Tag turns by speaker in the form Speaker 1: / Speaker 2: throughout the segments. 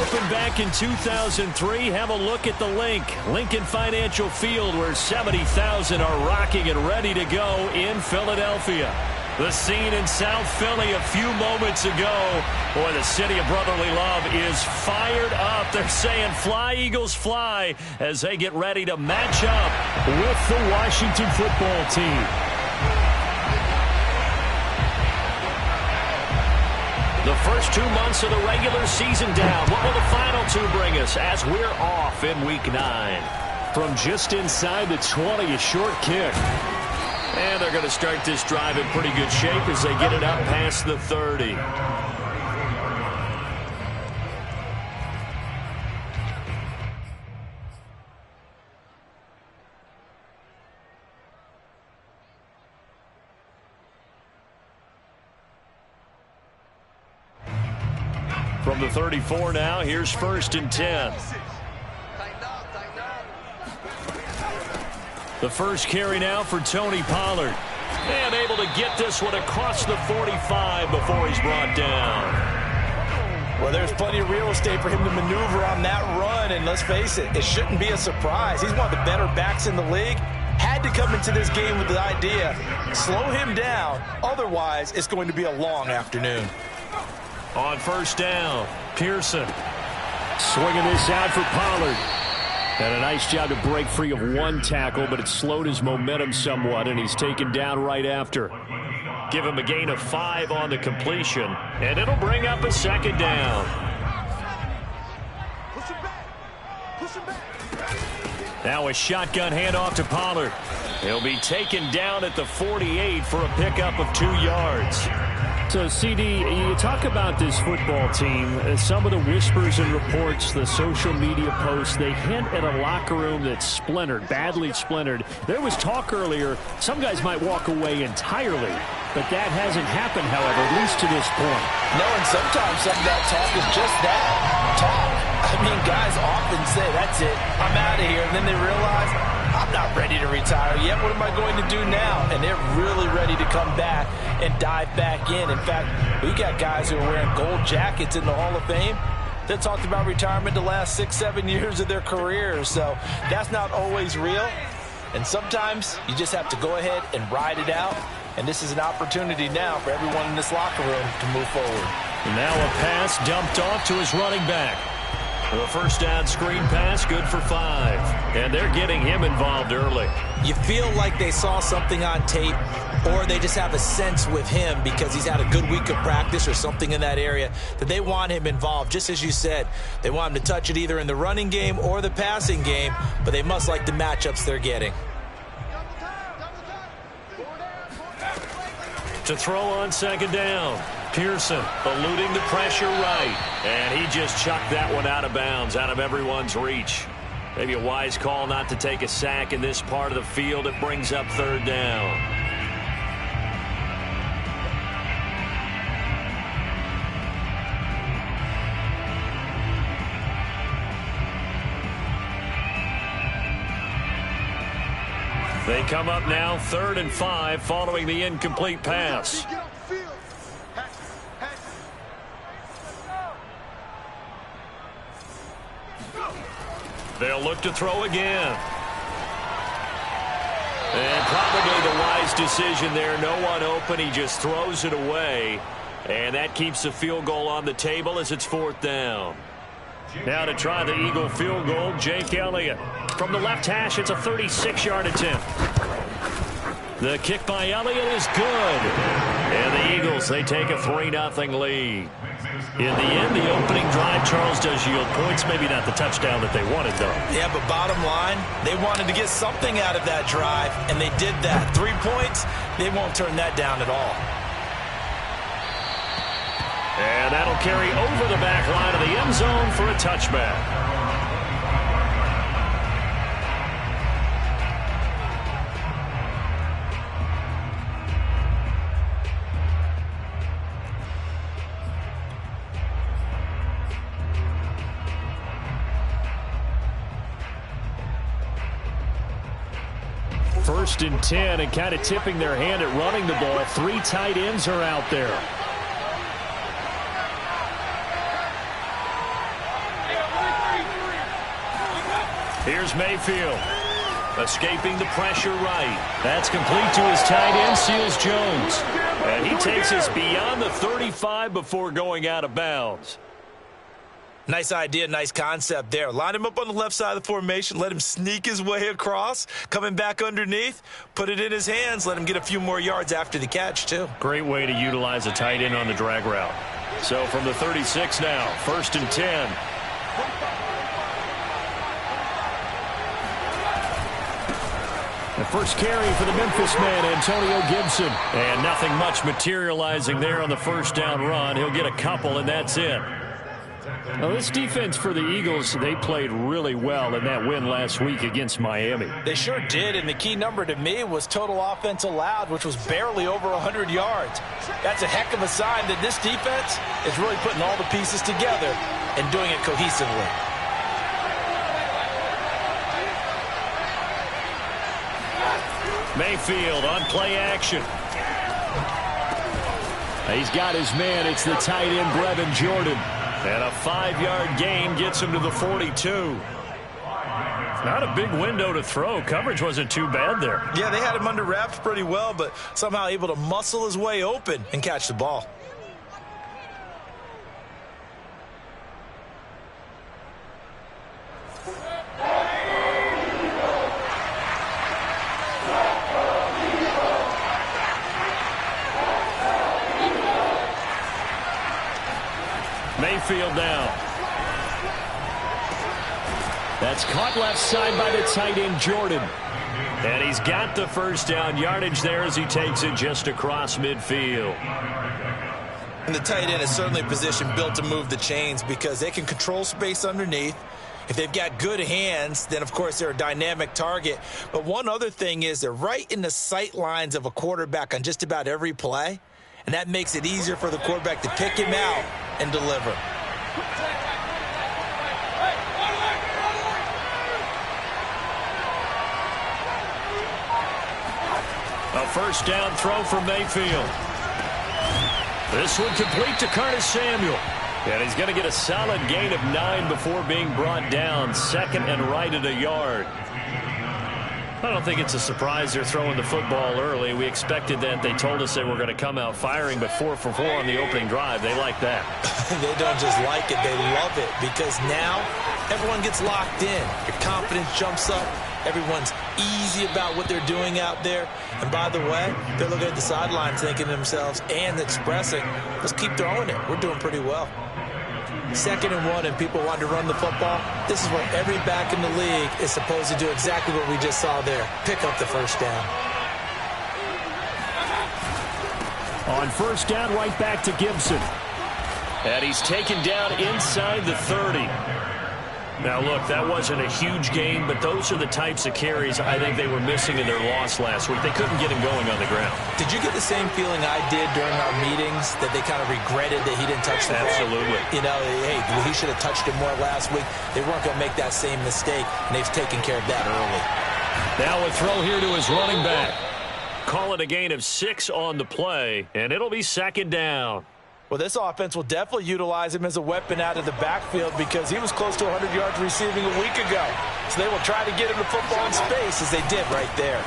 Speaker 1: Opened back in 2003. Have a look at the Lincoln Financial Field, where 70,000 are rocking and ready to go in Philadelphia. The scene in South Philly a few moments ago. Boy, the city of brotherly love is fired up. They're saying, "Fly, Eagles, fly," as they get ready to match up with the Washington football team. The first 2 months of the regular season down. What will the final two bring us as we're off in Week 9? From just inside the 20, a short kick. And they're going to start this drive in pretty good shape as they get it up past the 30. From the 34 now, here's 1st and 10. The first carry now for Tony Pollard. And able to get this one across the 45 before he's brought down.
Speaker 2: Well, there's plenty of real estate for him to maneuver on that run. And let's face it, it shouldn't be a surprise. He's one of the better backs in the league. Had to come into this game with the idea, slow him down. Otherwise, it's going to be a long afternoon.
Speaker 1: On 1st down, Pearson swinging this out for Pollard. And a nice job to break free of one tackle, but it slowed his momentum somewhat, and he's taken down right after. Give him a gain of 5 on the completion, and it'll bring up a 2nd down. Now a shotgun handoff to Pollard. He'll be taken down at the 48 for a pickup of 2 yards. So, CD, you talk about this football team, some of the whispers and reports, the social media posts, they hint at a locker room that's splintered, badly splintered. There was talk earlier, some guys might walk away entirely, but that hasn't happened, however, at least to this point.
Speaker 2: No, and sometimes some of that talk is just that, talk. I mean, guys often say, that's it, I'm out of here, and then they realize, I'm not ready to retire yet. What am I going to do now? And they're really ready to come back and dive back in. In fact, we got guys who are wearing gold jackets in the Hall of Fame that talked about retirement the last 6-7 years of their careers. So that's not always real. And sometimes you just have to go ahead and ride it out. And this is an opportunity now for everyone in this locker room to move forward.
Speaker 1: And now a pass dumped off to his running back. The 1st down screen pass, good for 5. And they're getting him involved early.
Speaker 3: You feel like they saw something on tape, or they just have a sense with him because he's had a good week of practice or something in that area that they want him involved. Just as you said, they want him to touch it either in the running game or the passing game, but they must like the matchups they're getting.
Speaker 1: To throw on 2nd down. Pearson eluding the pressure right. And he just chucked that one out of bounds, out of everyone's reach. Maybe a wise call not to take a sack in this part of the field. It brings up 3rd down. They come up now 3rd and 5 following the incomplete pass. They'll look to throw again. And probably the wise decision there. No one open. He just throws it away. And that keeps the field goal on the table as it's 4th down. Now to try the Eagle field goal, Jake Elliott. From the left hash, it's a 36-yard attempt. The kick by Elliott is good. And the Eagles, they take a 3-0 lead. In the end, the opening drive, Charles, does yield points. Maybe not the touchdown that they wanted, though.
Speaker 2: Yeah, but bottom line, they wanted to get something out of that drive, and they did that. 3 points, they won't turn that down at all.
Speaker 1: And that'll carry over the back line of the end zone for a touchback. First and 10, and kind of tipping their hand at running the ball. 3 tight ends are out there. Here's Mayfield. Escaping the pressure right. That's complete to his tight end, Seals Jones. And he takes us beyond the 35 before going out of bounds.
Speaker 3: Nice idea, nice concept there. Line him up on the left side of the formation, let him sneak his way across, coming back underneath, put it in his hands, let him get a few more yards after the catch, too.
Speaker 1: Great way to utilize a tight end on the drag route. So from the 36 now, 1st and 10. The first carry for the Memphis man, Antonio Gibson. And nothing much materializing there on the first down run. He'll get a couple, and that's it. Now, this defense for the Eagles, they played really well in that win last week against Miami.
Speaker 3: They sure did, and the key number to me was total offense allowed, which was barely over 100 yards. That's a heck of a sign that this defense is really putting all the pieces together and doing it cohesively.
Speaker 1: Mayfield on play action. He's got his man. It's the tight end, Brevin Jordan. And a 5-yard gain gets him to the 42. Not a big window to throw. Coverage wasn't too bad there.
Speaker 3: Yeah, they had him under wraps pretty well, but somehow able to muscle his way open and catch the ball.
Speaker 1: Mayfield now. That's caught left side by the tight end, Jordan. And he's got the first down yardage there as he takes it just across midfield.
Speaker 3: And the tight end is certainly a position built to move the chains because they can control space underneath. If they've got good hands, then, of course, they're a dynamic target. But one other thing is they're right in the sight lines of a quarterback on just about every play. And that makes it easier for the quarterback to pick him out and deliver.
Speaker 1: A first down throw for Mayfield. This one complete to Curtis Samuel. And he's going to get a solid gain of 9 before being brought down. 2nd and right at a yard. I don't think it's a surprise they're throwing the football early. We expected that. They told us they were going to come out firing, but 4 for 4 on the opening drive. They like that.
Speaker 3: They don't just like it. They love it because now everyone gets locked in. Your confidence jumps up. Everyone's easy about what they're doing out there. And by the way, they're looking at the sidelines thinking to themselves and expressing, let's keep throwing it. We're doing pretty well. 2nd and 1 and people want to run the football. This is where every back in the league is supposed to do exactly what we just saw there. Pick up the first down.
Speaker 1: On first down, right back to Gibson. And he's taken down inside the 30. Now, look, that wasn't a huge gain, but those are the types of carries I think they were missing in their loss last week. They couldn't get him going on the ground.
Speaker 3: Did you get the same feeling I did during our meetings, that they kind of regretted that he didn't touch the ball?
Speaker 1: Absolutely.
Speaker 3: You know, hey, he should have touched it more last week. They weren't going to make that same mistake, and they've taken care of that early.
Speaker 1: Now a throw here to his running back. Call it a gain of 6 on the play, and it'll be 2nd down.
Speaker 3: Well, this offense will definitely utilize him as a weapon out of the backfield because he was close to 100 yards receiving a week ago. So they will try to get him the football in space as they did right there.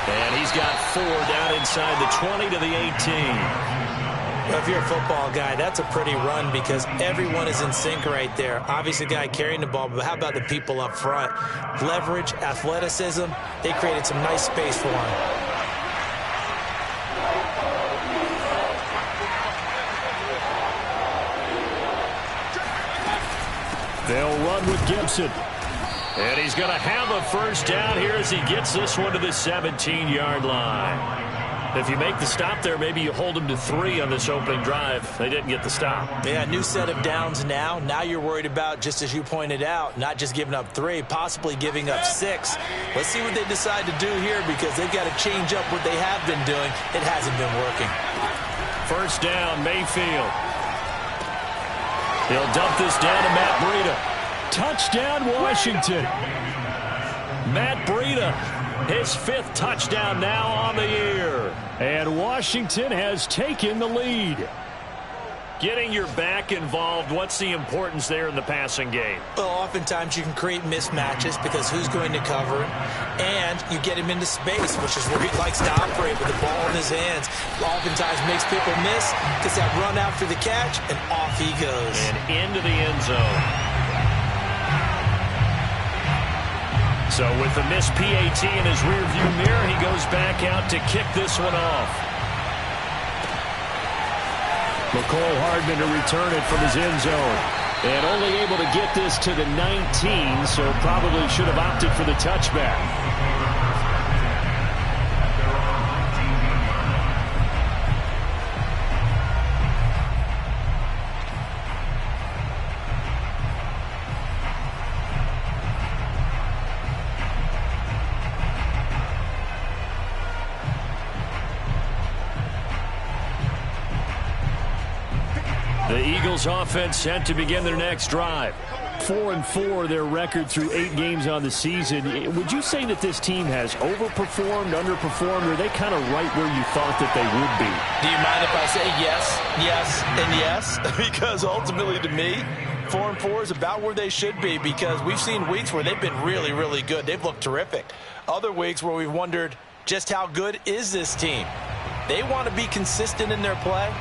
Speaker 1: And he's got 4 down inside the 20 to the 18.
Speaker 3: Well, if you're a football guy, that's a pretty run because everyone is in sync right there. Obviously, the guy carrying the ball, but how about the people up front? Leverage, athleticism, they created some nice space for him.
Speaker 1: They'll run with Gibson. And he's going to have a first down here as he gets this one to the 17-yard line. If you make the stop there, maybe you hold them to 3 on this opening drive. They didn't get the stop.
Speaker 3: Yeah, new set of downs now. Now you're worried about, just as you pointed out, not just giving up 3, possibly giving up 6. Let's see what they decide to do here because they've got to change up what they have been doing. It hasn't been working.
Speaker 1: First down, Mayfield. He'll dump this down to Matt Breida. Touchdown, Washington. Matt Breida, his 5th touchdown now on the year. And Washington has taken the lead. Getting your back involved, what's the importance there in the passing game?
Speaker 3: Well, oftentimes you can create mismatches because who's going to cover him, and you get him into space, which is where he likes to operate with the ball in his hands. Oftentimes makes people miss, gets that run after the catch, and off he goes.
Speaker 1: And into the end zone. So with the missed PAT in his rearview mirror, he goes back out to kick this one off. McCole Hardman to return it from his end zone. And only able to get this to the 19, so probably should have opted for the touchback. The Eagles offense set to begin their next drive. 4-4 their record through 8 games on the season. Would you say that this team has overperformed, underperformed, or are they kind of right where you thought that they would be?
Speaker 2: Do you mind if I say yes, yes, and yes? Because ultimately to me, 4-4 is about where they should be, because we've seen weeks where they've been really, really good. They've looked terrific. Other weeks where we've wondered just how good is this team. They want to be consistent in their play.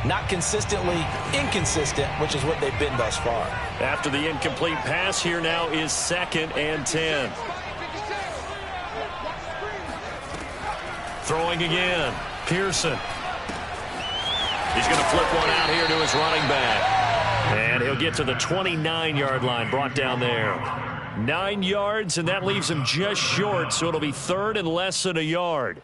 Speaker 2: Not consistently inconsistent, which is what they've been thus far.
Speaker 1: After the incomplete pass, here now is 2nd and 10. Throwing again. Pearson. He's going to flip one out here to his running back. And he'll get to the 29-yard line, brought down there. 9 yards, and that leaves him just short, so it'll be 3rd and less than a yard.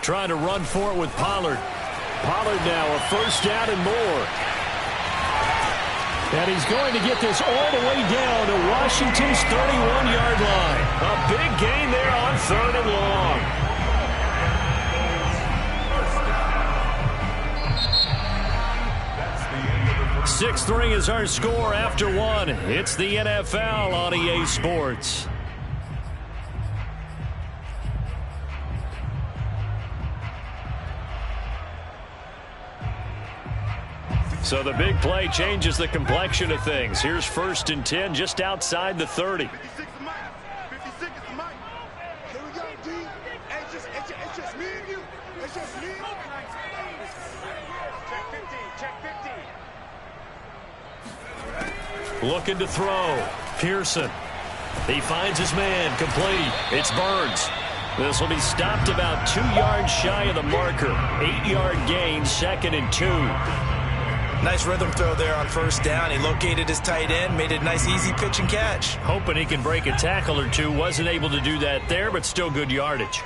Speaker 1: Trying to run for it with Pollard. Pollard now a 1st down and more. And he's going to get this all the way down to Washington's 31-yard line. A big gain there on 3rd and long. 6-3 is our score after 1. It's the NFL on EA Sports. So the big play changes the complexion of things. Here's 1st and 10 just outside the 30.
Speaker 4: 56 is Mike. 56 is Mike. Here we go, D. It's just me and you. It's just me. Check 15. Check 15.
Speaker 1: Looking to throw. Pearson. He finds his man. Complete. It's Burns. This will be stopped about 2 yards shy of the marker. 8-yard gain, 2nd and 2.
Speaker 3: Nice rhythm throw there on 1st down. He located his tight end, made it a nice easy pitch and catch.
Speaker 1: Hoping he can break a tackle or two. Wasn't able to do that there, but still good yardage.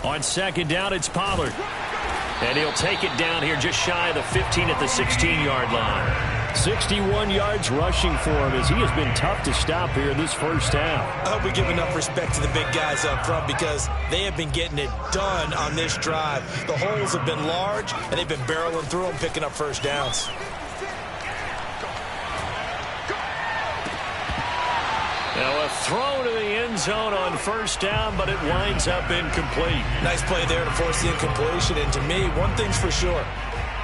Speaker 1: On 2nd down, it's Pollard. And he'll take it down here just shy of the 15 at the 16-yard line. 61 yards rushing for him as he has been tough to stop here in this 1st half.
Speaker 3: I hope we give enough respect to the big guys up front because they have been getting it done on this drive. The holes have been large, and they've been barreling through them, picking up 1st downs.
Speaker 1: Now a throw to the end zone on 1st down, but it winds up incomplete.
Speaker 3: Nice play there to force the incompletion, and to me, one thing's for sure.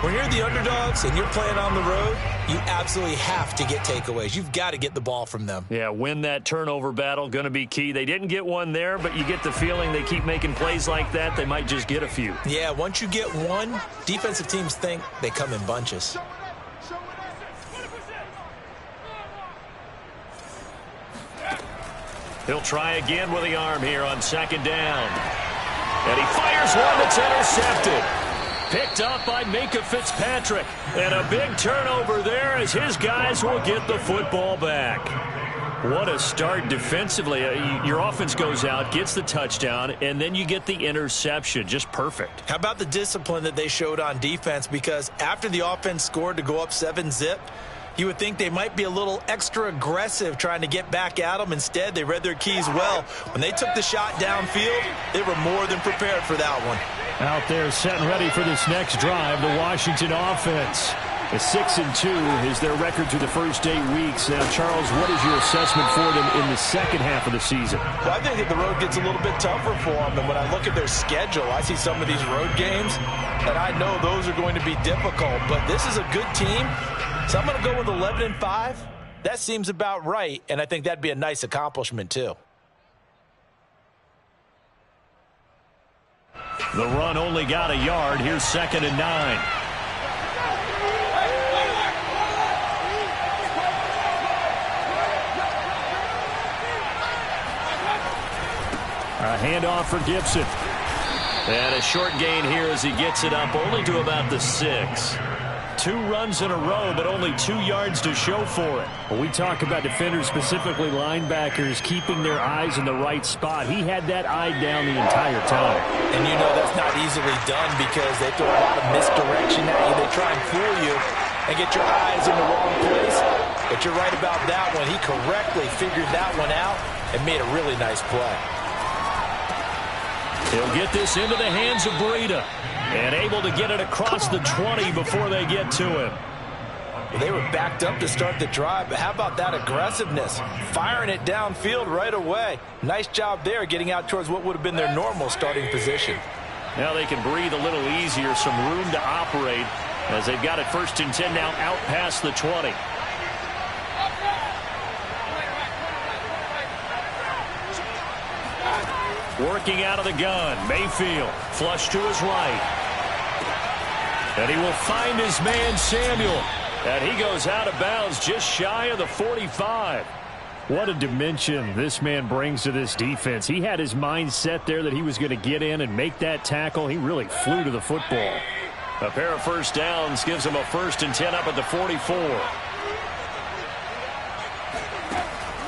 Speaker 3: When you're the underdogs and you're playing on the road, you absolutely have to get takeaways. You've got to get the ball from them.
Speaker 1: Yeah, win that turnover battle, going to be key. They didn't get one there, but you get the feeling they keep making plays like that, they might just get a few.
Speaker 3: Yeah, once you get one, defensive teams think they come in bunches.
Speaker 1: He'll try again with the arm here on 2nd down. And he fires one that's intercepted. Picked up by Minkah Fitzpatrick. And a big turnover there as his guys will get the football back. What a start defensively. Your offense goes out, gets the touchdown, and then you get the interception. Just perfect.
Speaker 3: How about the discipline that they showed on defense? Because after the offense scored to go up 7-zip, you would think they might be a little extra aggressive trying to get back at them. Instead, they read their keys well. When they took the shot downfield, they were more than prepared for that one.
Speaker 1: Out there set and ready for this next drive, the Washington offense. A 6-2 is their record through the first 8 weeks. Now, Charles, what is your assessment for them in the second half of the season?
Speaker 2: Well, I think that the road gets a little bit tougher for them. And when I look at their schedule, I see some of these road games, and I know those are going to be difficult. But this is a good team, so I'm going to go with 11-5. That seems about right, and I think that'd be a nice accomplishment, too.
Speaker 1: The run only got a yard. Here's 2nd and 9. A handoff for Gibson. And a short gain here as he gets it up only to about the 6. 2 runs in a row, but only 2 yards to show for it. When we talk about defenders, specifically linebackers, keeping their eyes in the right spot, he had that eye down the entire time.
Speaker 2: And you know that's not easily done because they throw a lot of misdirection at you. They try and fool you and get your eyes in the wrong place. But you're right about that one. He correctly figured that one out and made a really nice play.
Speaker 1: He'll get this into the hands of Breida. And able to get it across the 20 before they get to him.
Speaker 2: Well, they were backed up to start the drive, but how about that aggressiveness? Firing it downfield right away. Nice job there getting out towards what would have been their normal starting position.
Speaker 1: Now they can breathe a little easier, some room to operate as they've got it 1st and 10 now out past the 20. Working out of the gun, Mayfield, flush to his right. And he will find his man, Samuel. And he goes out of bounds just shy of the 45. What a dimension this man brings to this defense. He had his mind set there that he was going to get in and make that tackle. He really flew to the football. A pair of first downs gives him a 1st and 10 up at the 44.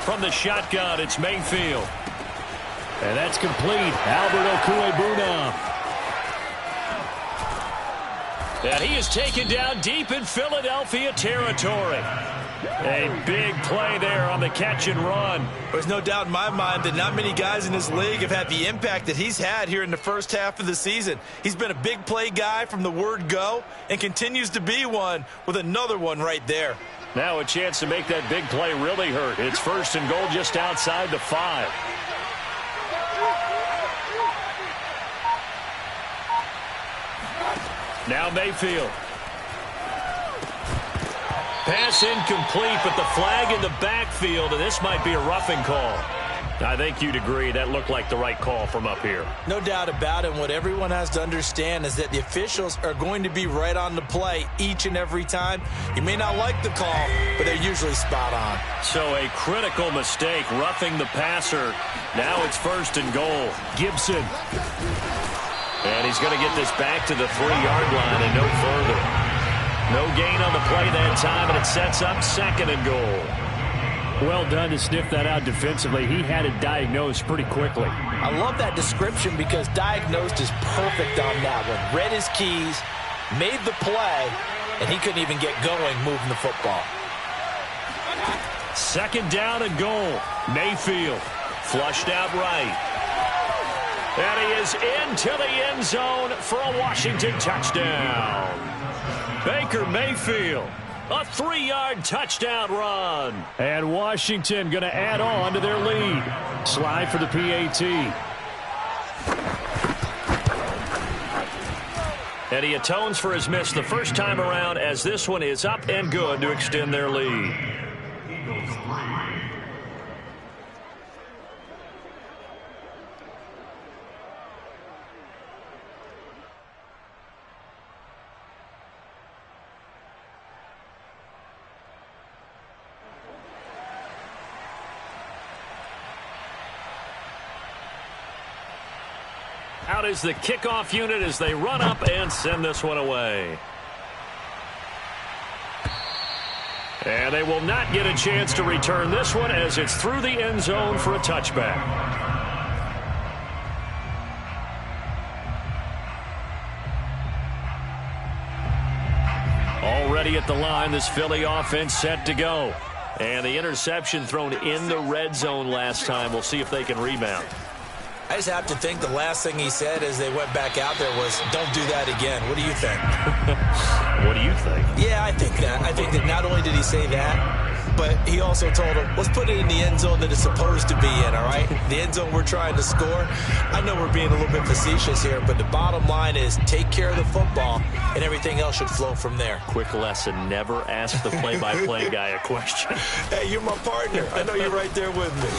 Speaker 1: From the shotgun, it's Mayfield. And that's complete. Albert Okwuegbunam. And he is taken down deep in Philadelphia territory. A big play there on the catch and run.
Speaker 2: There's no doubt in my mind that not many guys in this league have had the impact that he's had here in the first half of the season. He's been a big play guy from the word go and continues to be one with another one right there.
Speaker 1: Now a chance to make that big play really hurt. It's 1st and goal just outside the 5. Now Mayfield. Pass incomplete, but the flag in the backfield, and this might be a roughing call. I think you'd agree that looked like the right call from up here.
Speaker 2: No doubt about it. What everyone has to understand is that the officials are going to be right on the play each and every time. You may not like the call, but they're usually spot on.
Speaker 1: So a critical mistake, roughing the passer. Now it's 1st and goal. Gibson. And he's going to get this back to the 3-yard line and no further. No gain on the play that time, and it sets up 2nd and goal. Well done to sniff that out defensively. He had it diagnosed pretty quickly.
Speaker 2: I love that description because diagnosed is perfect on that one. Read his keys, made the play, and he couldn't even get going moving the football.
Speaker 1: 2nd down and goal. Mayfield flushed out right. And he is into the end zone for a Washington touchdown. Baker Mayfield, a 3-yard touchdown run. And Washington going to add on to their lead. Slide for the PAT. And he atones for his miss the first time around as this one is up and good to extend their lead. Out is the kickoff unit as they run up and send this one away. And they will not get a chance to return this one as it's through the end zone for a touchback. Already at the line, this Philly offense set to go. And the interception thrown in the red zone last time. We'll see if they can rebound.
Speaker 3: I just have to think the last thing he said as they went back out there was, don't do that again. What do you think?
Speaker 1: What do you think?
Speaker 3: Yeah, I think that. I think that not only did he say that, but he also told him, let's put it in the end zone that it's supposed to be in, all right? The end zone we're trying to score. I know we're being a little bit facetious here, but the bottom line is take care of the football, and everything else should flow from there.
Speaker 1: Quick lesson, never ask the play-by-play guy a question.
Speaker 3: Hey, you're my partner. I know you're right there with me.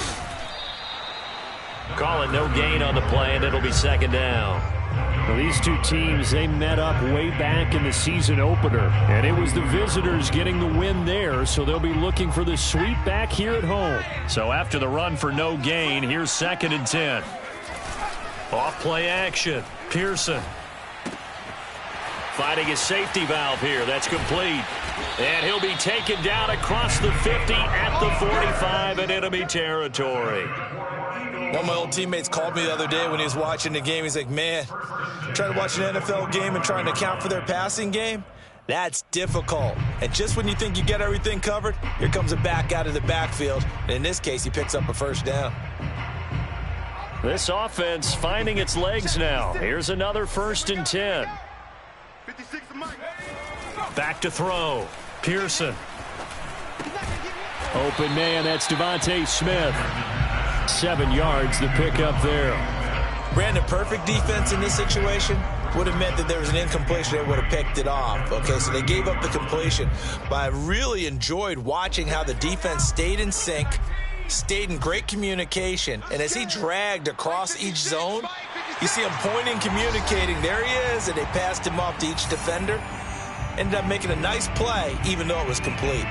Speaker 1: Call it no gain on the play, and it'll be second down.
Speaker 5: Well, these two teams, they met up way back in the season opener, and it was the visitors getting the win there, so they'll be looking for the sweep back here at home.
Speaker 1: So after the run for no gain, here's 2nd and 10. Off play action. Pearson finding his safety valve here. That's complete. And he'll be taken down across the 50 at the 45 in enemy territory.
Speaker 3: One of my old teammates called me the other day when he was watching the game. He's like, man, trying to watch an NFL game and trying to account for their passing game, that's difficult. And just when you think you get everything covered, here comes a back out of the backfield. And in this case, he picks up a first down.
Speaker 1: This offense finding its legs now. Here's another 1st and 10.
Speaker 4: 56 to Mike.
Speaker 1: Back to throw. Pearson.
Speaker 5: Open man, that's Devontae Smith. 7 yards, the pickup there.
Speaker 3: Brandon, perfect defense in this situation would have meant that there was an incompletion. They would have picked it off. Okay, so they gave up the completion. But I really enjoyed watching how the defense stayed in sync, stayed in great communication. And as he dragged across each zone, you see him pointing, communicating. There he is, and they passed him off to each defender. Ended up making a nice play, even though it was complete.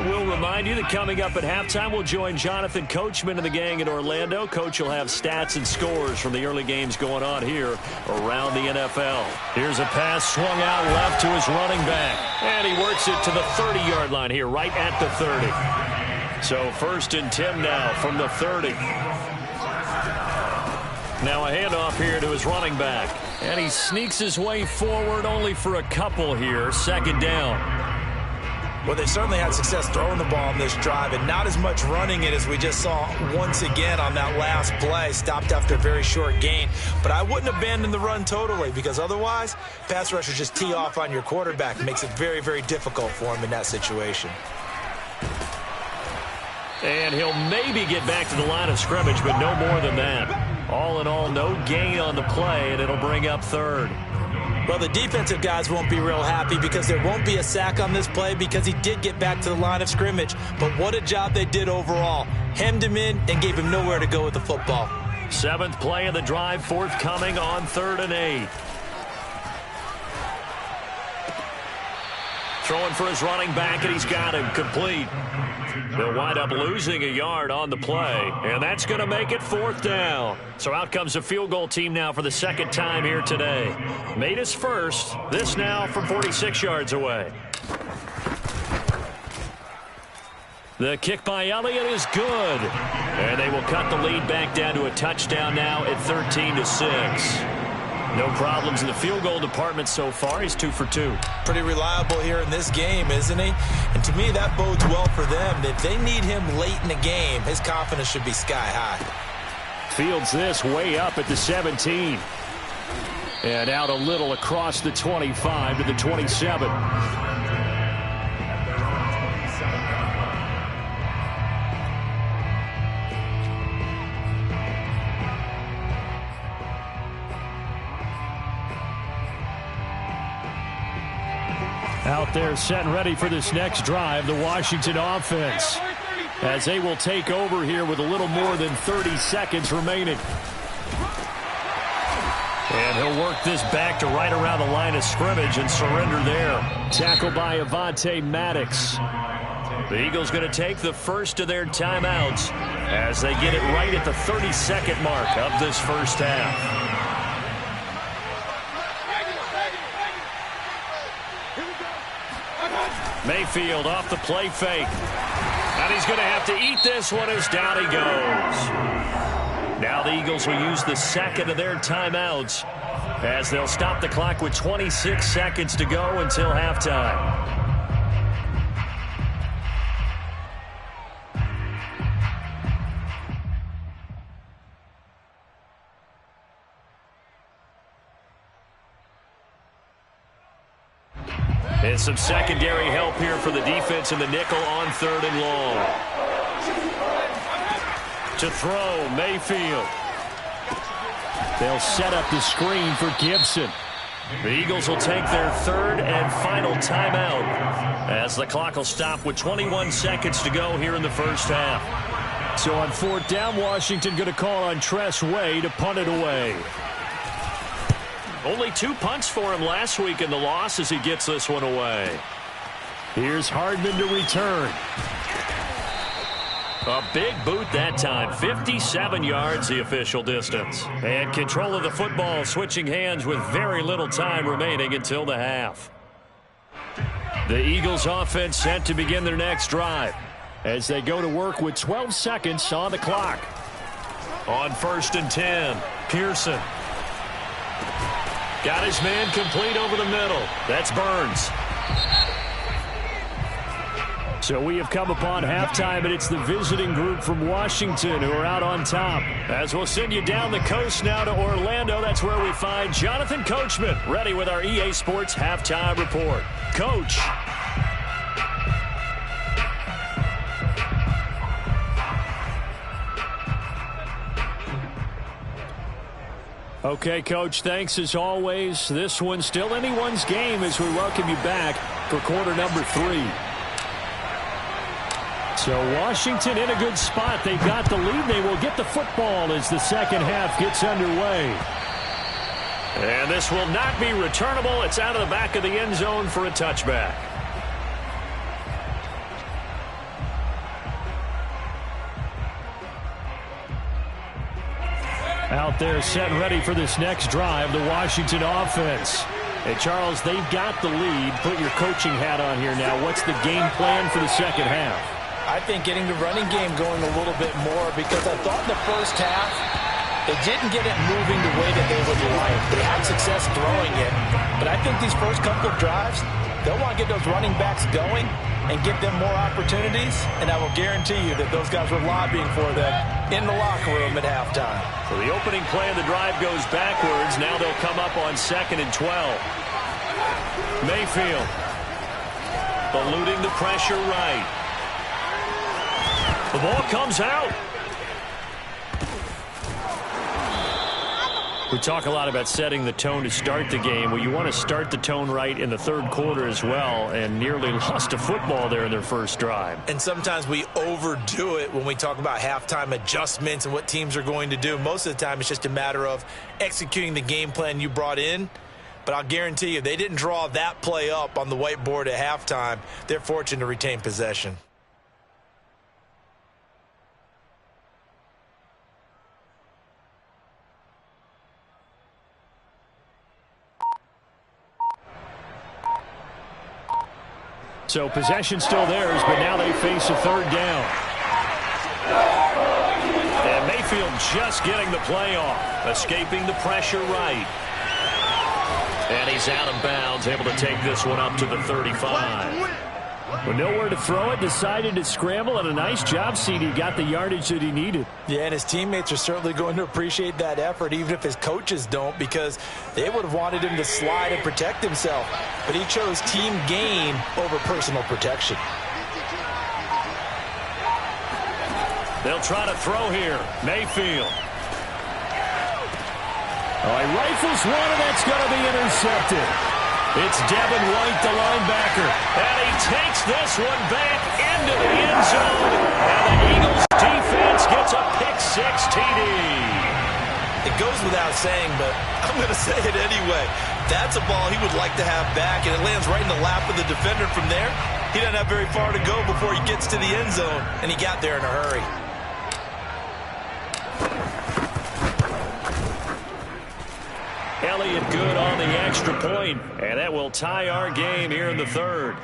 Speaker 1: We'll remind you that coming up at halftime, we'll join Jonathan Coachman and the gang in Orlando. Coach will have stats and scores from the early games going on here around the NFL. Here's a pass swung out left to his running back. And he works it to the 30-yard line here, right at the 30. So 1st and 10 now from the 30. Now a handoff here to his running back. And he sneaks his way forward only for a couple here. 2nd down.
Speaker 3: Well, they certainly had success throwing the ball on this drive and not as much running it as we just saw once again on that last play. Stopped after a very short gain. But I wouldn't abandon the run totally because otherwise, pass rushers just tee off on your quarterback. It makes it very, very difficult for him in that situation.
Speaker 1: And he'll maybe get back to the line of scrimmage, but no more than that. All in all, no gain on the play, and it'll bring up 3rd.
Speaker 3: Well, the defensive guys won't be real happy because there won't be a sack on this play because he did get back to the line of scrimmage. But what a job they did overall. Hemmed him in and gave him nowhere to go with the football.
Speaker 1: 7th play of the drive, forthcoming on 3rd and 8. Throwing for his running back, and he's got him complete. They'll wind up losing a yard on the play, and that's going to make it 4th down. So out comes a field goal team now for the 2nd time here today. Made his first, this now from 46 yards away. The kick by Elliott is good, and they will cut the lead back down to a touchdown now at 13-6. No problems in the field goal department so far. He's 2 for 2.
Speaker 3: Pretty reliable here in this game, isn't he? And to me, that bodes well for them. If they need him late in the game, his confidence should be sky high.
Speaker 5: Fields this way up at the 17. And out a little across the 25 to the 27. Out there set and ready for this next drive, the Washington offense, as they will take over here with a little more than 30 seconds remaining.
Speaker 1: And he'll work this back to right around the line of scrimmage and surrender there.
Speaker 5: Tackled by Avonte Maddox.
Speaker 1: The Eagles going to take the first of their timeouts as they get it right at the 32nd mark of this first half. Mayfield off the play fake. And he's going to have to eat this one as down he goes. Now the Eagles will use the second of their timeouts as they'll stop the clock with 26 seconds to go until halftime. And some secondary help here for the defense in the nickel on 3rd and long. To throw, Mayfield. They'll set up the screen for Gibson. The Eagles will take their 3rd and final timeout as the clock will stop with 21 seconds to go here in the first half.
Speaker 5: So on 4th down, Washington going to call on Tress Way to punt it away.
Speaker 1: Only 2 punts for him last week in the loss as he gets this one away.
Speaker 5: Here's Hardman to return.
Speaker 1: A big boot that time. 57 yards the official distance. And control of the football switching hands with very little time remaining until the half. The Eagles offense set to begin their next drive
Speaker 5: as they go to work with 12 seconds on the clock.
Speaker 1: On 1st and 10, Pearson. Got his man complete over the middle. That's Burns.
Speaker 5: So we have come upon halftime, and it's the visiting group from Washington who are out on top.
Speaker 1: As we'll send you down the coast now to Orlando, that's where we find Jonathan Coachman, ready with our EA Sports halftime report. Coach.
Speaker 5: Okay, Coach, thanks as always. This one's still anyone's game as we welcome you back for quarter number 3. So Washington in a good spot. They've got the lead. They will get the football as the second half gets underway.
Speaker 1: And this will not be returnable. It's out of the back of the end zone for a touchback.
Speaker 5: Out there set and ready for this next drive, the Washington offense. Hey, Charles, they've got the lead. Put your coaching hat on here now. What's the game plan for the second half?
Speaker 3: I think getting the running game going a little bit more, because I thought in the first half they didn't get it moving the way that they would like. They had success throwing it, but I think these first couple of drives, they'll want to get those running backs going and give them more opportunities, and I will guarantee you that those guys were lobbying for them in the locker room at halftime.
Speaker 1: So the opening play of the drive goes backwards. Now they'll come up on 2nd and 12. Mayfield eluding the pressure right. The ball comes out.
Speaker 5: We talk a lot about setting the tone to start the game. Well, you want to start the tone right in the 3rd quarter as well, and nearly lost a football there in their first drive.
Speaker 3: And sometimes we overdo it when we talk about halftime adjustments and what teams are going to do. Most of the time it's just a matter of executing the game plan you brought in. But I'll guarantee you, they didn't draw that play up on the whiteboard at halftime. They're fortunate to retain possession.
Speaker 5: So possession still theirs, but now they face a 3rd down.
Speaker 1: And Mayfield just getting the play off, escaping the pressure right. And he's out of bounds, able to take this one up to the 35.
Speaker 5: With nowhere to throw it, decided to scramble, and a nice job, CD. Got the yardage that he needed.
Speaker 3: Yeah, and his teammates are certainly going to appreciate that effort, even if his coaches don't, because they would have wanted him to slide and protect himself. But he chose team gain over personal protection.
Speaker 1: They'll try to throw here. Mayfield.
Speaker 5: Oh, he rifles one, and that's going to be intercepted.
Speaker 1: It's Devin White, the linebacker. And he takes this one back into the end zone. And the Eagles defense gets a pick-6 TD.
Speaker 3: It goes without saying, but I'm going to say it anyway. That's a ball he would like to have back, and it lands right in the lap of the defender from there. He doesn't have very far to go before he gets to the end zone, and he got there in a hurry.
Speaker 1: Elliott good on the extra point, and that will tie our game here in the 3rd.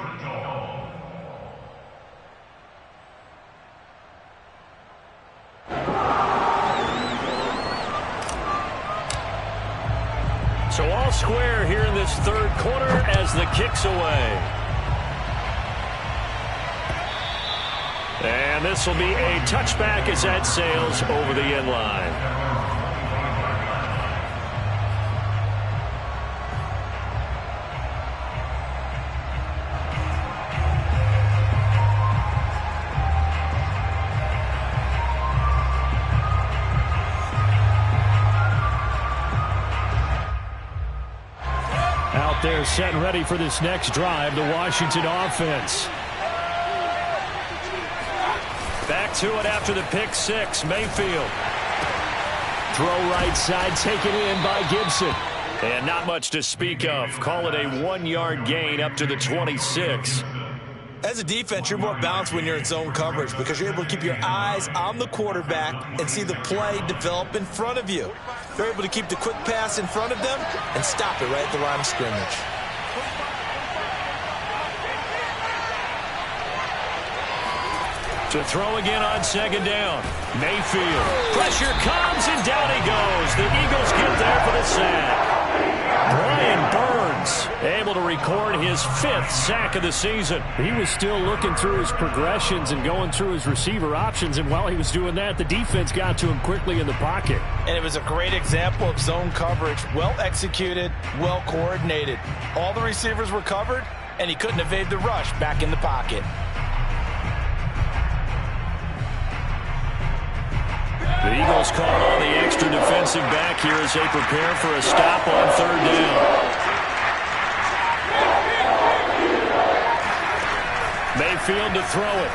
Speaker 1: So all square here in this third quarter as the kick's away. And this will be a touchback as that sails over the end line.
Speaker 5: Out there set and ready for this next drive, the Washington offense.
Speaker 1: Back to it after the pick six. Mayfield.
Speaker 5: Throw right side taken in by Gibson.
Speaker 1: And not much to speak of. Call it a 1-yard gain up to the 26.
Speaker 3: As a defense, you're more balanced when you're in zone coverage because you're able to keep your eyes on the quarterback and see the play develop in front of you. You're able to keep the quick pass in front of them and stop it right at the line of scrimmage.
Speaker 1: To throw again on second down. Mayfield. Pressure comes, and down he goes. The Eagles get there for the sack. Brian Burns able to record his 5th sack of the season.
Speaker 5: He was still looking through his progressions and going through his receiver options, and while he was doing that, the defense got to him quickly in the pocket.
Speaker 2: And it was a great example of zone coverage. Well executed, well coordinated. All the receivers were covered, and he couldn't evade the rush back in the pocket.
Speaker 1: The Eagles call on the extra defensive back here as they prepare for a stop on third down. Mayfield to throw it.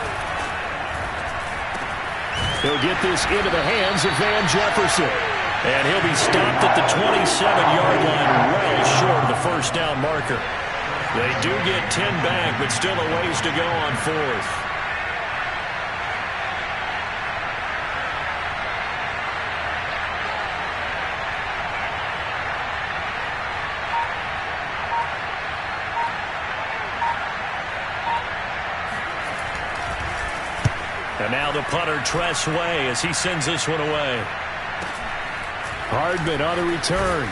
Speaker 5: He'll get this into the hands of Van Jefferson.
Speaker 1: And he'll be stopped at the 27-yard line, well short of the first down marker. They do get 10 back, but still a ways to go on fourth. And now the punter, Tress Way, as he sends this one away.
Speaker 5: Hardman on the return.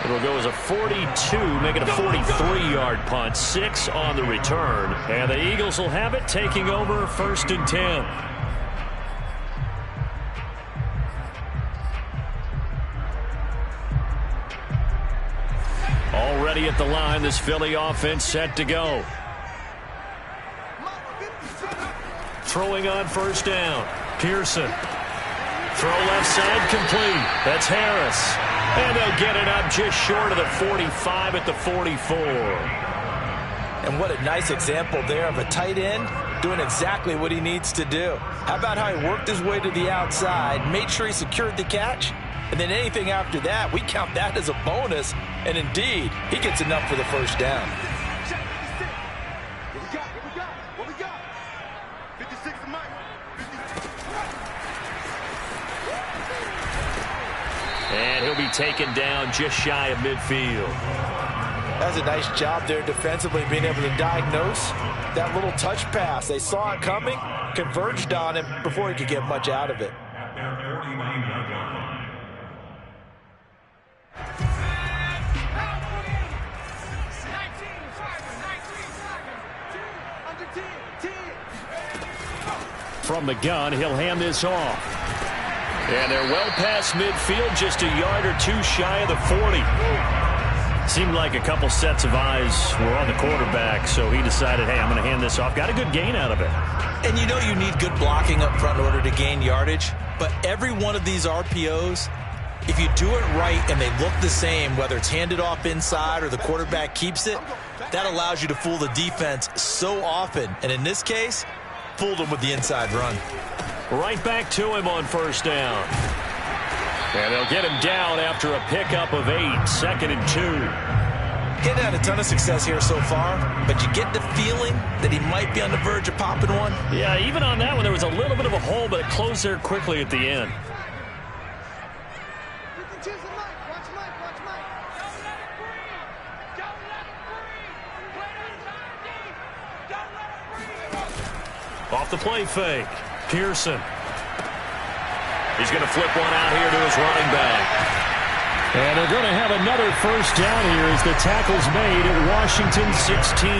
Speaker 1: It'll go as a 42, making a 43-yard punt. 6 on the return. And the Eagles will have it, taking over 1st and 10. Already at the line, this Philly offense set to go. Throwing on first down. Pearson. Throw left side complete. That's Harris. And they'll get it up just short of the 45 at the 44.
Speaker 3: And what a nice example there of a tight end doing exactly what he needs to do. How about how he worked his way to the outside, made sure he secured the catch, and then anything after that, we count that as a bonus. And indeed, he gets enough for the first down.
Speaker 1: And he'll be taken down just shy of midfield.
Speaker 3: That's a nice job there defensively, being able to diagnose that little touch pass. They saw it coming, converged on him before he could get much out of it.
Speaker 5: From the gun, he'll hand this off.
Speaker 1: And they're well past midfield, just a yard or two shy of the 40. Seemed like a couple sets of eyes were on the quarterback, so he decided, hey, I'm going to hand this off. Got a good gain out of it.
Speaker 3: And you know you need good blocking up front in order to gain yardage, but every one of these RPOs, if you do it right and they look the same, whether it's handed off inside or the quarterback keeps it, that allows you to fool the defense so often. And in this case, fooled them with the inside run.
Speaker 1: Right back to him on first down. And they'll get him down after a pickup of 8, 2nd and 2.
Speaker 3: Getting had a ton of success here so far, but you get the feeling that he might be on the verge of popping one.
Speaker 1: Yeah, even on that one, there was a little bit of a hole, but it closed there quickly at the end. Off the play fake. Pearson. He's going to flip one out here to his running back.
Speaker 5: And they're going to have another first down here as the tackle's made at Washington 16.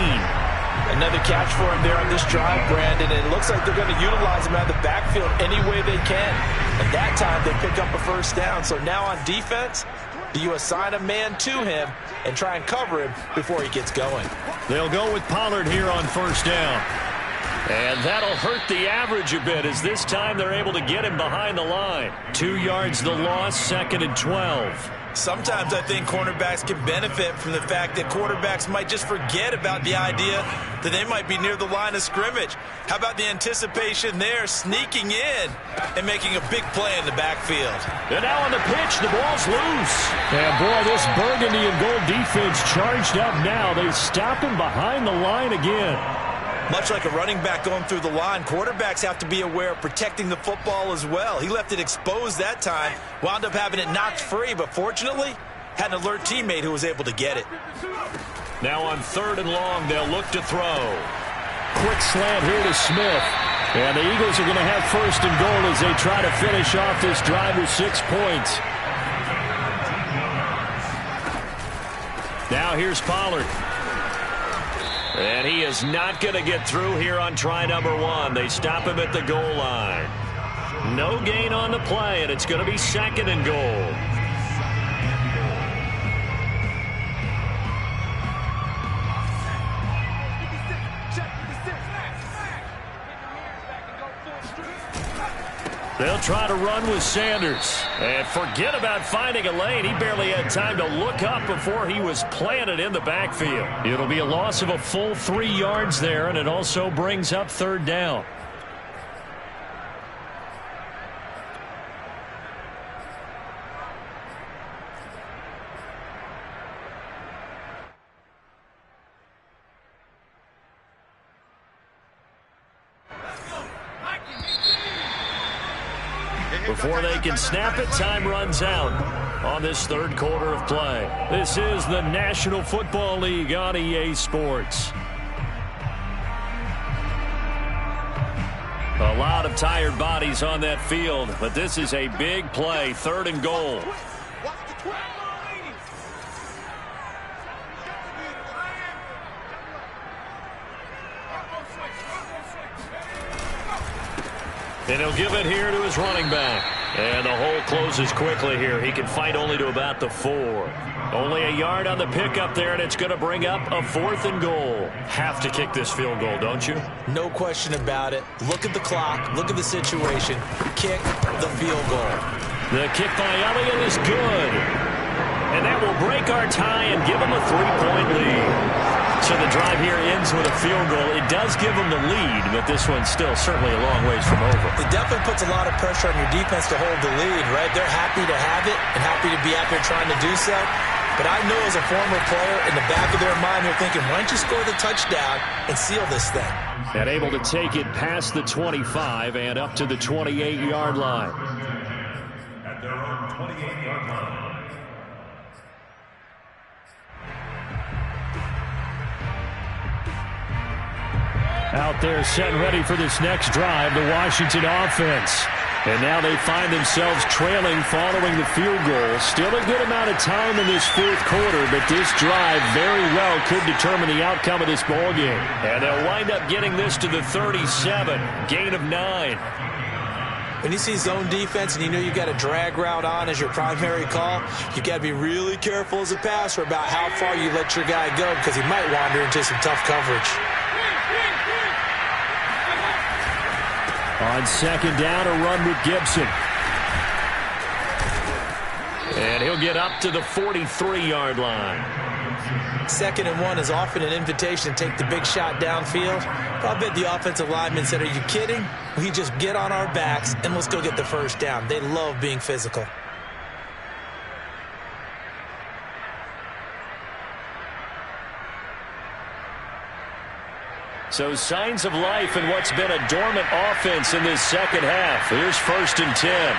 Speaker 2: Another catch for him there on this drive, Brandon. And it looks like they're going to utilize him out of the backfield any way they can. And that time they pick up a first down. So now on defense, you assign a man to him and try and cover him before he gets going.
Speaker 5: They'll go with Pollard here on first down.
Speaker 1: And that'll hurt the average a bit as this time they're able to get him behind the line. 2 yards the loss, 2nd and 12.
Speaker 2: Sometimes I think cornerbacks can benefit from the fact that quarterbacks might just forget about the idea that they might be near the line of scrimmage. How about the anticipation there, sneaking in and making a big play in the backfield.
Speaker 1: And now on the pitch, the ball's loose.
Speaker 5: And boy, this burgundy and gold defense charged up now. They stop him behind the line again.
Speaker 2: Much like a running back going through the line, quarterbacks have to be aware of protecting the football as well. He left it exposed that time, wound up having it knocked free, but fortunately had an alert teammate who was able to get it.
Speaker 1: Now on 3rd and long, they'll look to throw.
Speaker 5: Quick slant here to Smith. And the Eagles are going to have 1st and goal as they try to finish off this drive with 6 points. Now here's Pollard. And he is not going to get through here on try number 1. They stop him at the goal line. No gain on the play, and it's going to be 2nd and goal. They'll try to run with Sanders. And forget about finding a lane. He barely had time to look up before he was planted in the backfield. It'll be a loss of a full 3 yards there, and it also brings up 3rd down. Before they can snap it, time runs out on this 3rd quarter of play. This is the National Football League on EA Sports. A lot of tired bodies on that field, but this is a big play, 3rd and goal. And he'll give it here to his running back. And the hole closes quickly here. He can fight only to about the 4. Only a yard on the pickup there, and it's going to bring up a 4th and goal. Have to kick this field goal, don't you?
Speaker 2: No question about it. Look at the clock. Look at the situation. Kick the field goal.
Speaker 5: The kick by Elliott is good. And that will break our tie and give him a 3-point lead. So the drive here ends with a field goal. It does give them the lead, but this one's still certainly a long ways from over.
Speaker 2: It definitely puts a lot of pressure on your defense to hold the lead, right? They're happy to have it and happy to be out there trying to do so. But I know as a former player, in the back of their mind, they're thinking, why don't you score the touchdown and seal this thing?
Speaker 5: And able to take it past the 25 and up to the 28-yard line.
Speaker 6: At their own 28-yard line.
Speaker 5: Out there set and ready for this next drive, the Washington offense. And now they find themselves trailing following the field goal. Still a good amount of time in this 4th quarter, but this drive very well could determine the outcome of this ball game. And they'll wind up getting this to the 37, gain of 9.
Speaker 2: When you see zone defense and you know you've got a drag route on as your primary call, you've got to be really careful as a passer about how far you let your guy go because he might wander into some tough coverage.
Speaker 5: On 2nd down, a run with Gibson. And he'll get up to the 43-yard line.
Speaker 2: 2nd and 1 is often an invitation to take the big shot downfield. But I bet the offensive lineman said, are you kidding? We just get on our backs and let's go get the first down. They love being physical.
Speaker 5: So signs of life in what's been a dormant offense in this 2nd half. Here's 1st and 10.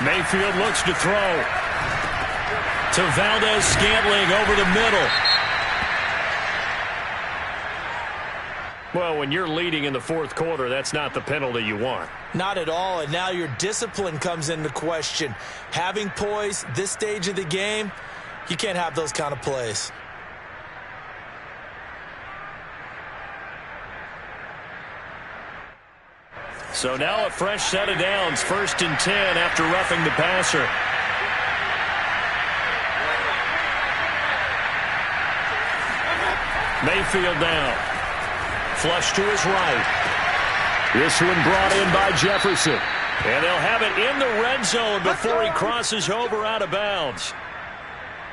Speaker 5: Mayfield looks to throw. To Valdez-Scantling over the middle.
Speaker 1: Well, when you're leading in the fourth quarter, that's not the penalty you want.
Speaker 3: Not at all, and now your discipline comes into question. Having poise this stage of the game, you can't have those kind of plays.
Speaker 1: So now a fresh set of downs, 1st and 10 after roughing the passer. Mayfield down. Flush to his right.
Speaker 5: This one brought in by Jefferson.
Speaker 1: And they'll have it in the red zone before he crosses over out of bounds.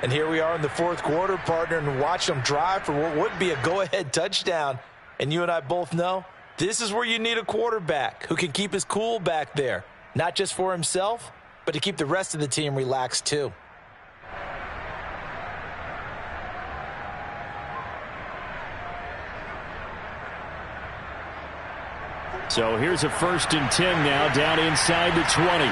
Speaker 3: And here we are in the fourth quarter, partner, and watch them drive for what would be a go-ahead touchdown. And you and I both know this is where you need a quarterback who can keep his cool back there. Not just for himself, but to keep the rest of the team relaxed too.
Speaker 5: So here's a 1st and 10 now, down inside the 20.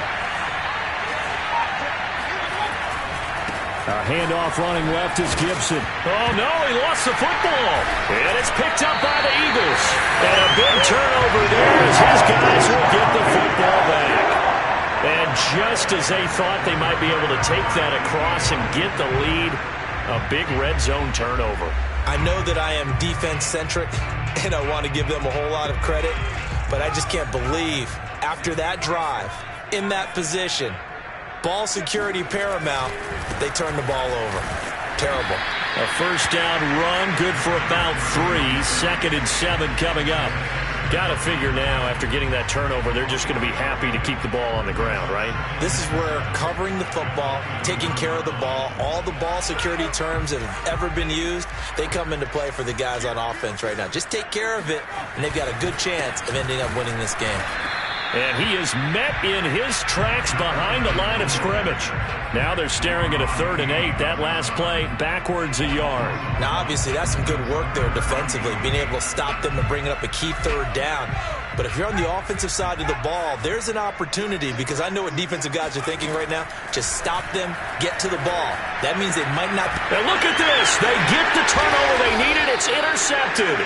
Speaker 5: A handoff running left is Gibson.
Speaker 1: Oh, no, he lost the football. And it's picked up by the Eagles. And a big turnover there as his guys will get the football back. And just as they thought they might be able to take that across and get the lead, a big red zone turnover.
Speaker 3: I know that I am defense-centric, and I want to give them a whole lot of credit, but I just can't believe after that drive, in that position, ball security paramount, they turned the ball over. Terrible.
Speaker 1: A 1st down run, good for about 3. 2nd and 7 coming up. Got to figure now, after getting that turnover, they're just going to be happy to keep the ball on the ground, right?
Speaker 3: This is where covering the football, taking care of the ball, all the ball security terms that have ever been used, they come into play for the guys on offense right now. Just take care of it, and they've got a good chance of ending up winning this game.
Speaker 1: And he is met in his tracks behind the line of scrimmage. Now they're staring at a 3rd and 8. That last play, backwards a yard.
Speaker 3: Now, obviously, that's some good work there defensively, being able to stop them and bringing up a key 3rd down. But if you're on the offensive side of the ball, there's an opportunity, because I know what defensive guys are thinking right now. Just stop them, get to the ball. That means they might not.
Speaker 1: And look at this. They get the turnover they needed. It's intercepted.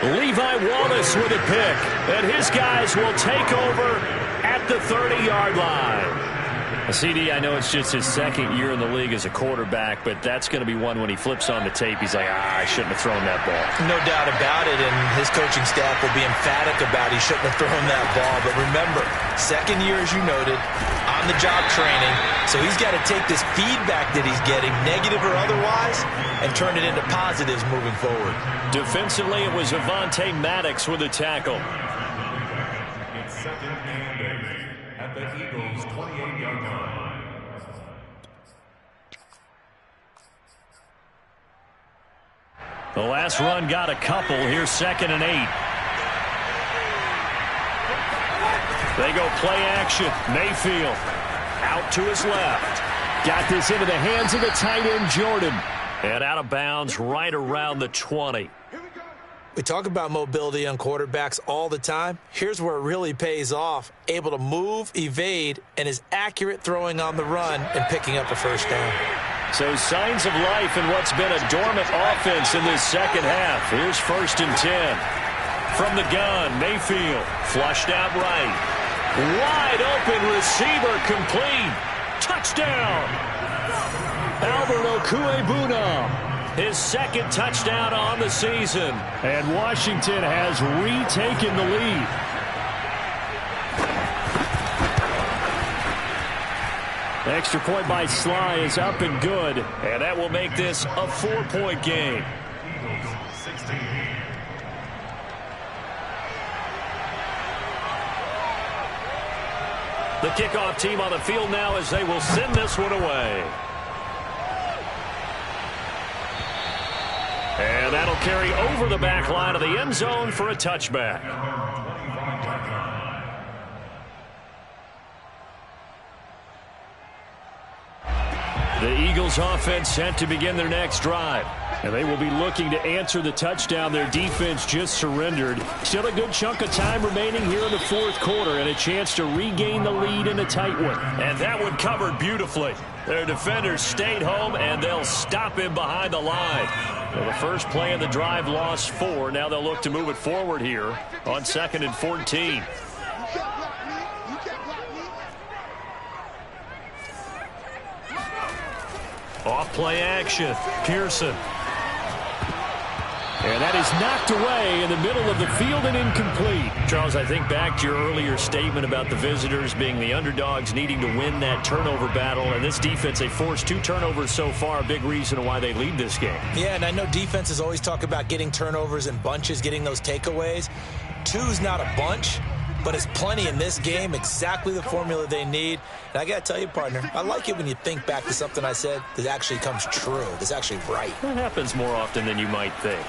Speaker 1: Levi Wallace with a pick, and his guys will take over at the 30-yard line. CD, I know it's just his 2nd year in the league as a quarterback, but that's going to be one when he flips on the tape. He's like, I shouldn't have thrown that ball.
Speaker 3: No doubt about it, and his coaching staff will be emphatic about he shouldn't have thrown that ball. But remember, 2nd year, as you noted, on-the-job training, so he's got to take this feedback that he's getting, negative or otherwise, and turn it into positives moving forward.
Speaker 1: Defensively, it was Avonte Maddox with a tackle.
Speaker 6: It's 2nd and 8 at the Eagles' 28-yard line.
Speaker 1: The last run got a couple. Here's 2nd and 8. They go play action. Mayfield out to his left.
Speaker 5: Got this into the hands of the tight end, Jordan.
Speaker 1: And out of bounds right around the 20.
Speaker 3: We talk about mobility on quarterbacks all the time. Here's where it really pays off. Able to move, evade, and is accurate throwing on the run and picking up a 1st down.
Speaker 1: So signs of life in what's been a dormant offense in this 2nd half. Here's 1st and 10. From the gun, Mayfield flushed out right. Wide open receiver complete. Touchdown.
Speaker 5: Albert Okuebuna.
Speaker 1: His 2nd touchdown on the season.
Speaker 5: And Washington has retaken the lead. Extra point by Sly is up and good.
Speaker 1: And that will make this a 4-point game.
Speaker 6: Eagles 16.
Speaker 1: The kickoff team on the field now as they will send this one away. And that'll carry over the back line of the end zone for a touchback. The Eagles offense set to begin their next drive.
Speaker 5: And they will be looking to answer the touchdown their defense just surrendered. Still a good chunk of time remaining here in the fourth quarter and a chance to regain the lead in a tight one.
Speaker 1: And that one covered beautifully. Their defenders stayed home, and they'll stop him behind the line.
Speaker 5: Well, the first play of the drive lost 4. Now they'll look to move it forward here on 2nd and 14. Off play action. Pearson. And that is knocked away in the middle of the field and incomplete.
Speaker 1: Charles, I think back to your earlier statement about the visitors being the underdogs needing to win that turnover battle. And this defense, they forced 2 turnovers so far, a big reason why they lead this game.
Speaker 3: Yeah, and I know defenses always talk about getting turnovers in bunches, getting those takeaways. 2's not a bunch, but it's plenty in this game, exactly the formula they need. And I got to tell you, partner, I like it when you think back to something I said that actually comes true, that's actually right.
Speaker 1: That happens more often than you might think.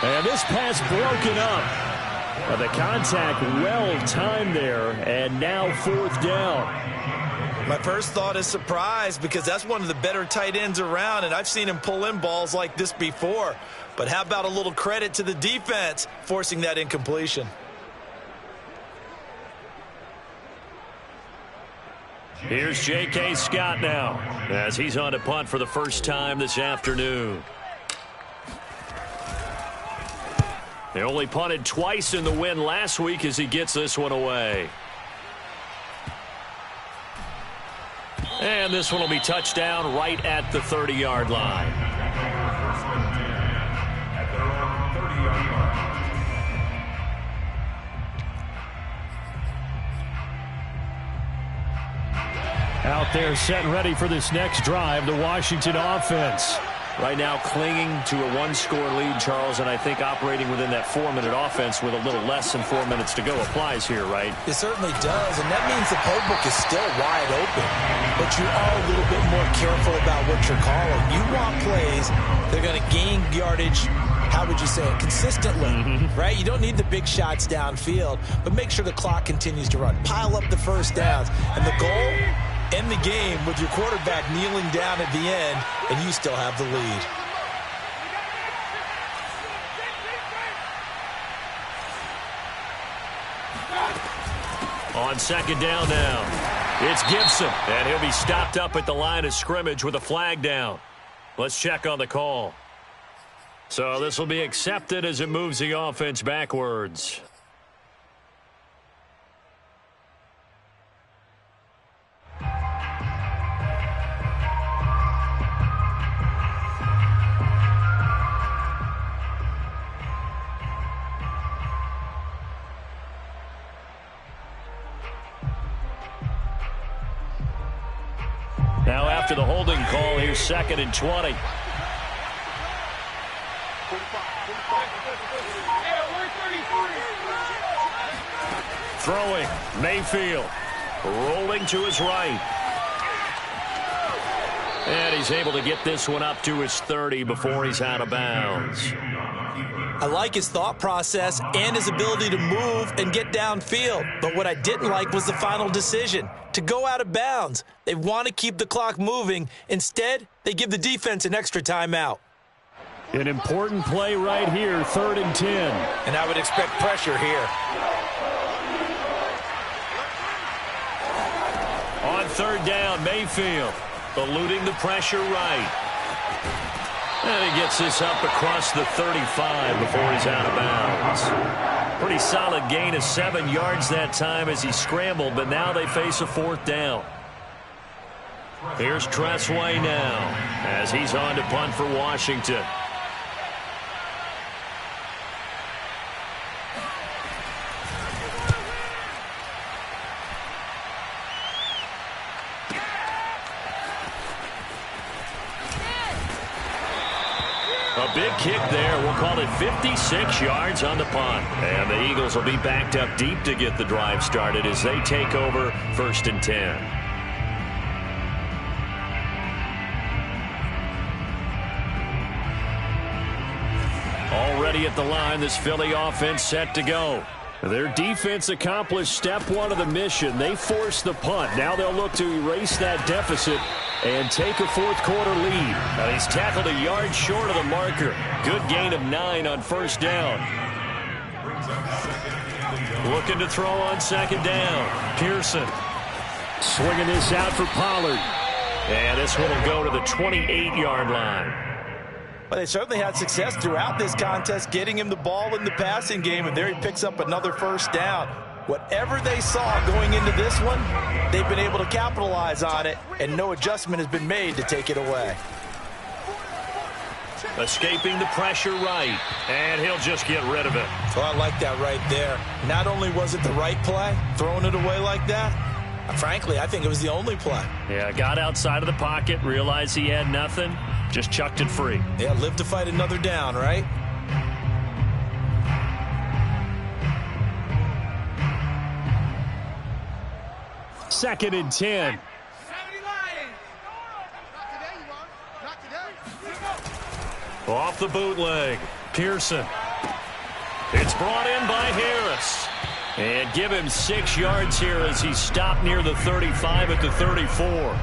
Speaker 5: And this pass broken up. The contact well-timed there, and now 4th down.
Speaker 3: My first thought is surprise because that's one of the better tight ends around, and I've seen him pull in balls like this before. But how about a little credit to the defense forcing that incompletion?
Speaker 1: Here's J.K. Scott now as he's on to punt for the first time this afternoon. They only punted twice in the win last week as he gets this one away. And this one will be touchdown right at the 30-yard line.
Speaker 5: Out there set and ready for this next drive, the Washington offense.
Speaker 1: Right now clinging to a 1-score lead, Charles, and I think operating within that 4-minute offense with a little less than 4 minutes to go applies here, right?
Speaker 3: It certainly does, and that means the playbook is still wide open. But you are a little bit more careful about what you're calling. You want plays that are going to gain yardage, how would you say it, consistently, right? You don't need the big shots downfield, but make sure the clock continues to run. Pile up the first downs, and the goal, end the game with your quarterback kneeling down at the end, and you still have the lead.
Speaker 1: On 2nd down now, it's Gibson, and he'll be stopped up at the line of scrimmage with a flag down. Let's check on the call. So this will be accepted as it moves the offense backwards. Now after the holding call, here's 2nd and 20. Throwing, Mayfield, rolling to his right. And he's able to get this one up to his 30 before he's out of bounds.
Speaker 3: I like his thought process and his ability to move and get downfield. But what I didn't like was the final decision, to go out of bounds. They want to keep the clock moving. Instead, they give the defense an extra timeout.
Speaker 5: An important play right here, 3rd and 10.
Speaker 3: And I would expect pressure here.
Speaker 1: On 3rd down, Mayfield eluding the pressure right. And he gets this up across the 35 before he's out of bounds. Pretty solid gain of 7 yards that time as he scrambled, but now they face a 4th down. Here's Tressway now as he's on to punt for Washington. A big kick there. We'll call it 56 yards on the punt. And the Eagles will be backed up deep to get the drive started as they take over 1st and 10. Already at the line, this Philly offense set to go. Their defense accomplished step 1 of the mission. They forced the punt. Now they'll look to erase that deficit and take a 4th quarter lead. Now he's tackled a yard short of the marker. Good gain of 9 on 1st down. Looking to throw on 2nd down. Pearson.
Speaker 5: Swinging this out for Pollard.
Speaker 1: And this one will go to the 28-yard line.
Speaker 2: Well, they certainly had success throughout this contest, getting him the ball in the passing game, and there he picks up another first down. Whatever they saw going into this one, they've been able to capitalize on it, and no adjustment has been made to take it away.
Speaker 1: Escaping the pressure right, and he'll just get rid of it.
Speaker 2: So I like that right there. Not only was it the right play, throwing it away like that, frankly, I think it was the only play.
Speaker 1: Yeah, got outside of the pocket, realized he had nothing, just chucked it free.
Speaker 2: Yeah, live to fight another down, right?
Speaker 5: Second and 10.
Speaker 1: Off the bootleg, Pearson. It's brought in by Harris. And give him 6 yards here as he stopped near the 35 at the 34.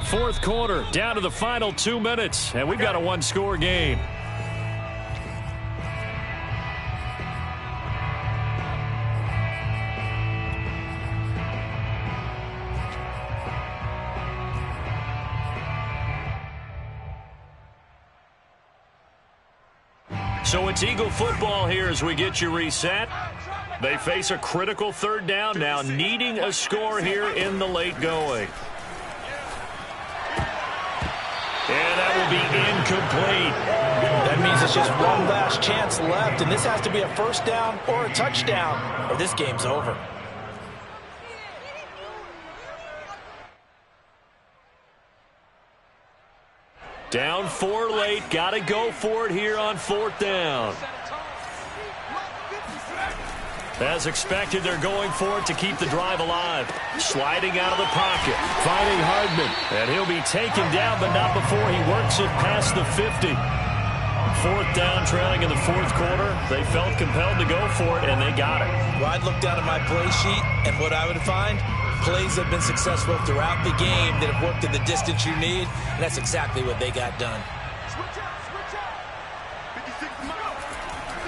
Speaker 1: Fourth quarter, down to the final 2 minutes, and we've got a one-score game. So it's Eagle football here as we get you reset. They face a critical third down now, needing a score here in the late going. And that will be incomplete.
Speaker 2: That means it's just one last chance left, and this has to be a first down or a touchdown, or this game's over.
Speaker 1: Down 4 late, got to go for it here on fourth down. As expected, they're going for it to keep the drive alive. Sliding out of the pocket, finding Hardman. And he'll be taken down, but not before he works it past the 50. Fourth down, trailing in the fourth quarter. They felt compelled to go for it, and they got it.
Speaker 2: Well, I'd look down at my play sheet, and what I would find, plays have been successful throughout the game that have worked in the distance you need, and that's exactly what they got done.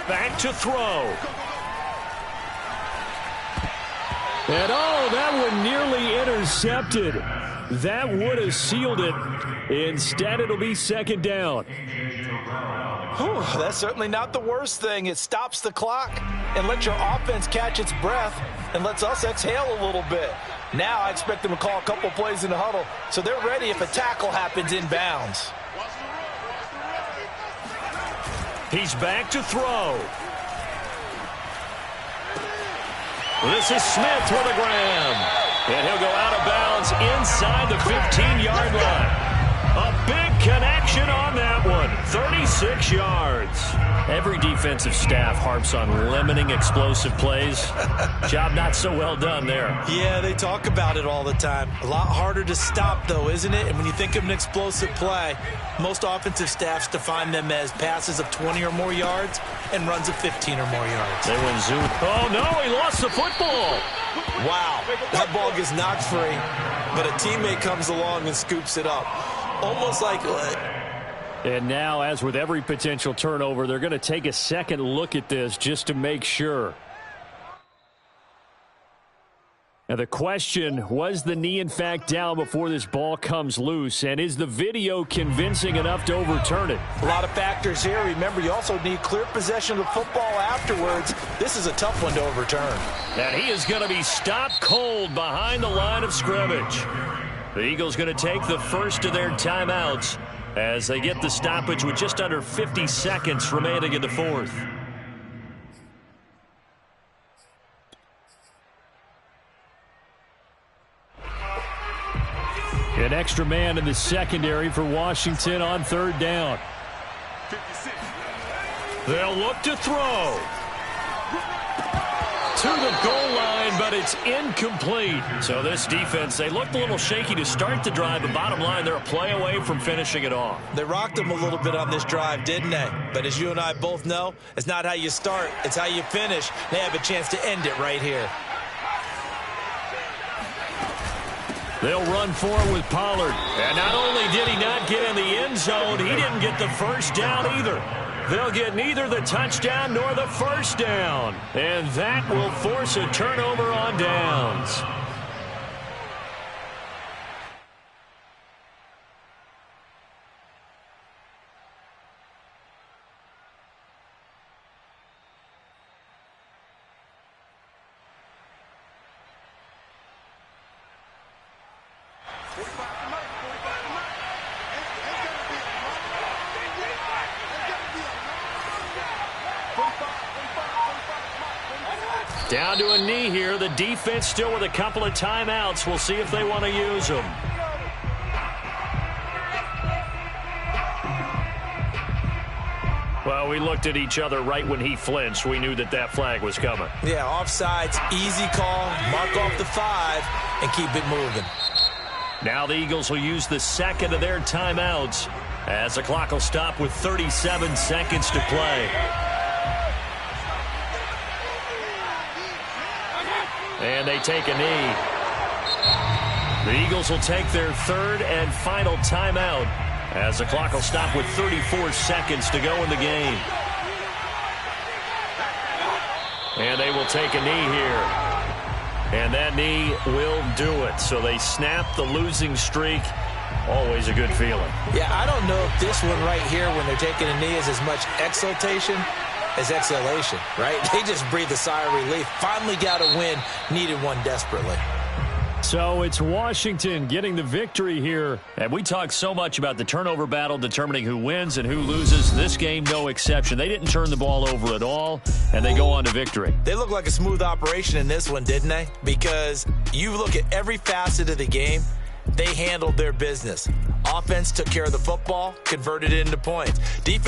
Speaker 1: Back to throw.
Speaker 5: And oh, that one nearly intercepted. That would have sealed it. Instead, it'll be second down.
Speaker 2: Whew, that's certainly not the worst thing. It stops the clock and lets your offense catch its breath and lets us exhale a little bit. Now I expect them to call a couple plays in the huddle, so they're ready if a tackle happens inbounds.
Speaker 1: He's back to throw. This is Smith with a grab. And he'll go out of bounds inside the 15-yard line. A big connection on that one. 36 yards. Every defensive staff harps on limiting explosive plays. Job not so well done there.
Speaker 2: Yeah, they talk about it all the time. A lot harder to stop, though, isn't it? And when you think of an explosive play, most offensive staffs define them as passes of 20 or more yards and runs of 15 or more yards.
Speaker 1: They went zoom. Oh, no, he lost the football.
Speaker 2: Wow, that ball gets knocked free, but a teammate comes along and scoops it up. Almost like...
Speaker 5: And now, as with every potential turnover, they're going to take a second look at this just to make sure. Now, the question, was the knee in fact down before this ball comes loose? And is the video convincing enough to overturn it?
Speaker 2: A lot of factors here. Remember, you also need clear possession of the football afterwards. This is a tough one to overturn.
Speaker 1: And he is going to be stopped cold behind the line of scrimmage. The Eagles going to take the first of their timeouts as they get the stoppage with just under 50 seconds remaining in the fourth.
Speaker 5: An extra man in the secondary for Washington on third down.
Speaker 1: They'll look to throw. To the goal line, but it's incomplete. So this defense, they looked a little shaky to start the drive, but bottom line, they're a play away from finishing it off.
Speaker 2: They rocked them a little bit on this drive, didn't they? But as you and I both know, it's not how you start, it's how you finish. They have a chance to end it right here.
Speaker 1: They'll run forward with Pollard. And not only did he not get in the end zone, he didn't get the first down either. They'll get neither the touchdown nor the first down. And that will force a turnover on downs. Down to a knee here. The defense still with a couple of timeouts. We'll see if they want to use them. Well, we looked at each other right when he flinched. We knew that flag was coming.
Speaker 3: Yeah, offsides, easy call. Mark off the 5 and keep it moving.
Speaker 1: Now the Eagles will use the second of their timeouts as the clock will stop with 37 seconds to play. And they take a knee. The Eagles will take their third and final timeout as the clock will stop with 34 seconds to go in the game. And they will take a knee here. And that knee will do it. So they snap the losing streak. Always a good feeling.
Speaker 3: Yeah, I don't know if this one right here when they're taking a knee is as much exultation as exhalation, right? They just breathe a sigh of relief. Finally got a win. Needed one desperately.
Speaker 5: So it's Washington getting the victory here.
Speaker 1: And we talk so much about the turnover battle determining who wins and who loses. This game, no exception. They didn't turn the ball over at all, and they go on to victory.
Speaker 3: They look like a smooth operation in this one, didn't they? Because you look at every facet of the game, they handled their business. Offense took care of the football, converted it into points. Defense